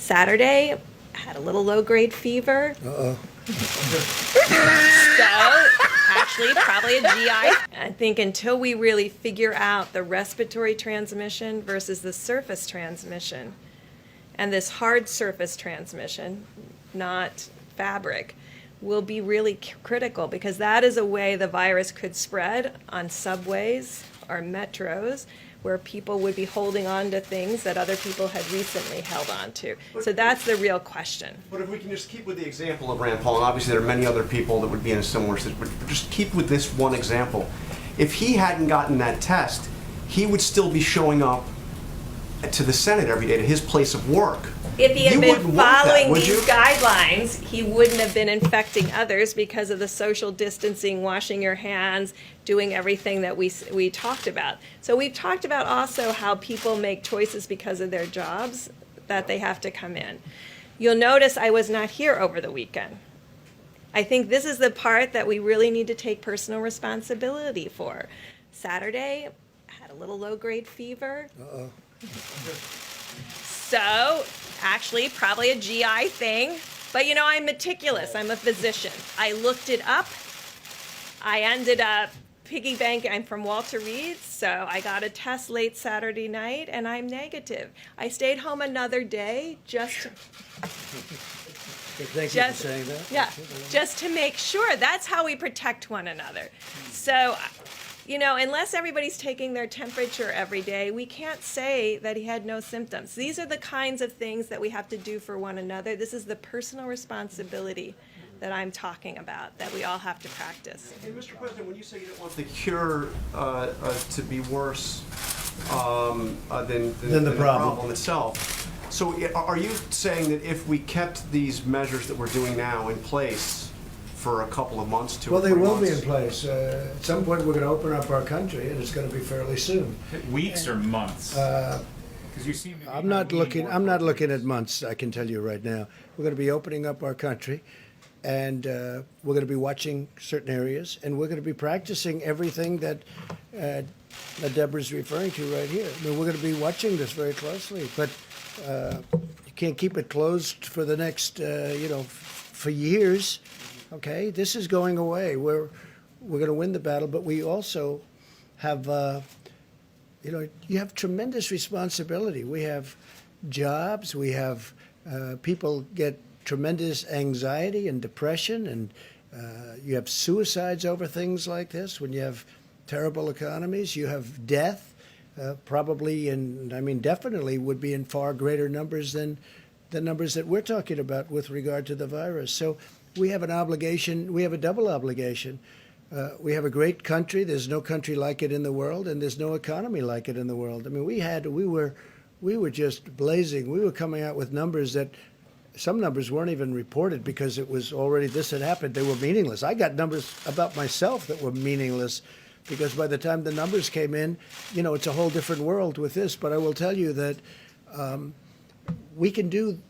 Saturday, I had a little low-grade fever. Uh-oh. So, actually, probably a GI. I think until we really figure out the respiratory transmission versus the surface transmission, and this hard surface transmission, not fabric, will be really critical, because that is a way the virus could spread on subways or metros, where people would be holding on to things that other people had recently held on to. So that's the real question. But if we can just keep with the example of Rand Paul, and obviously there are many other people that would be in a similar situation, but just keep with this one example. If he hadn't gotten that test, he would still be showing up to the Senate every day, to his place of work. If he had You been wouldn't want that, following would these you? guidelines, he wouldn't have been infecting others because of the social distancing, washing your hands, doing everything that we talked about. So we've talked about also how people make choices because of their jobs, that they have to come in. You'll notice I was not here over the weekend. I think this is the part that we really need to take personal responsibility for. Saturday, I had a little low-grade fever. Uh-oh. So, actually, probably a GI thing. But you know, I'm meticulous. I'm a physician. I looked it up. I ended up piggy banking. I'm from Walter Reed, so I got a test late Saturday night, and I'm negative. I stayed home another day just Thank you for saying that. yeah, just to make sure. That's how we protect one another. So, you know, unless everybody's taking their temperature every day, we can't say that he had no symptoms. These are the kinds of things that we have to do for one another. This is the personal responsibility that I'm talking about, that we all have to practice. And Mr. President, when you say you don't want the cure to be worse than the problem itself, so are you saying that if we kept these measures that we're doing now in place for a couple of months, Well, they will be in place. At some point, we're going to open up our country, and it's going to be fairly soon. Weeks or months? Because you seem to be I'm not leaning looking. I'm not more looking at months. I can tell you right now. We're going to be opening up our country, and we're going to be watching certain areas, and we're going to be practicing everything that Deborah's referring to right here. I mean, we're going to be watching this very closely, but you can't keep it closed for the next, for years. Okay, this is going away. We're going to win the battle, but we also have, you have tremendous responsibility. We have jobs. We have people get tremendous anxiety and depression, and you have suicides over things like this. When you have terrible economies, you have death, probably, and I mean definitely would be in far greater numbers than the numbers that we're talking about with regard to the virus. So we have an obligation. We have a double obligation. We have a great country. There's no country like it in the world, and there's no economy like it in the world. I mean, we were just blazing. We were coming out with numbers that some numbers weren't even reported because it was already, this had happened. They were meaningless. I got numbers about myself that were meaningless because by the time the numbers came in, it's a whole different world with this. But I will tell you that we can do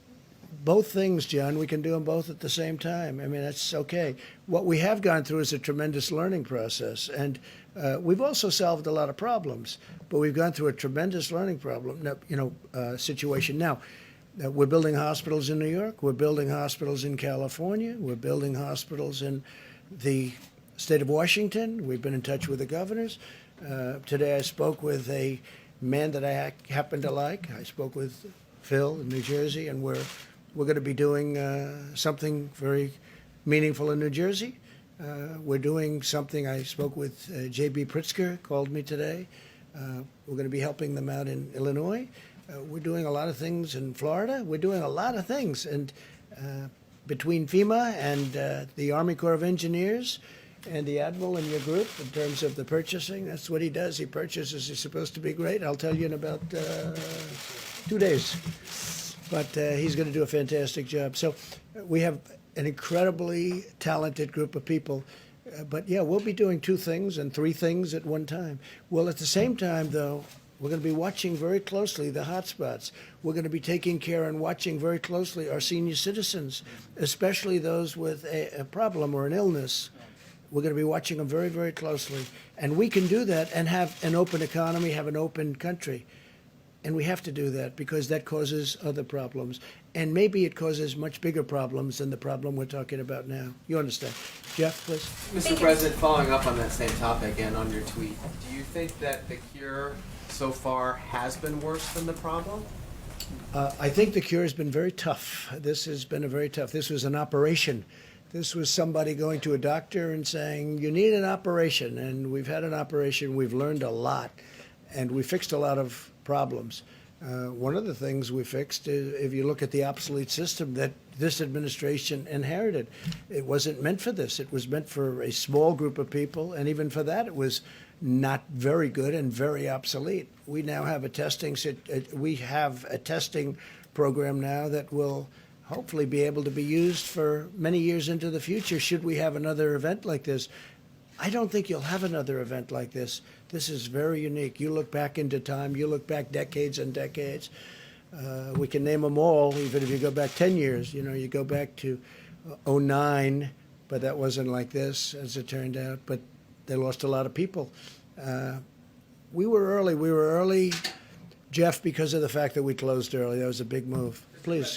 both things, John. We can do them both at the same time. I mean, that's okay. What we have gone through is a tremendous learning process, and we've also solved a lot of problems. But we've gone through a tremendous learning situation. Now, we're building hospitals in New York. We're building hospitals in California. We're building hospitals in the state of Washington. We've been in touch with the governors. Today, I spoke with a man that I happen to like. I spoke with Phil in New Jersey, and we're going to be doing something very meaningful in New Jersey. We're doing something. I spoke with J.B. Pritzker, called me today. We're going to be helping them out in Illinois. We're doing a lot of things in Florida. We're doing a lot of things. And between FEMA and the Army Corps of Engineers and the Admiral in your group, in terms of the purchasing, that's what he does. He purchases. He's supposed to be great. I'll tell you in about 2 days. But he's going to do a fantastic job. So we have an incredibly talented group of people. But, yeah, we'll be doing 2 things and 3 things at one time. Well, at the same time, though, we're going to be watching very closely the hotspots. We're going to be taking care and watching very closely our senior citizens, especially those with a problem or an illness. We're going to be watching them very, very closely. And we can do that and have an open economy, have an open country. And we have to do that because that causes other problems. And maybe it causes much bigger problems than the problem we're talking about now. You understand? Jeff, please. Mr. President, following up on that same topic and on your tweet, do you think that the cure so far has been worse than the problem? I think the cure has been very tough. This has been a very tough. This was an operation. This was somebody going to a doctor and saying, you need an operation. And we've had an operation. We've learned a lot. And we fixed a lot of problems. One of the things we fixed is if you look at the obsolete system that this administration inherited, it wasn't meant for this. It was meant for a small group of people. And even for that, it was not very good and very obsolete. We now have a testing program now that will hopefully be able to be used for many years into the future should we have another event like this. I don't think you'll have another event like this. This is very unique. You look back into time, you look back decades and decades. We can name them all, even if you go back 10 years. You know, you go back to '09, but that wasn't like this, as it turned out. But they lost a lot of people. We were early. We were early, Jeff, because of the fact that we closed early. That was a big move. Please.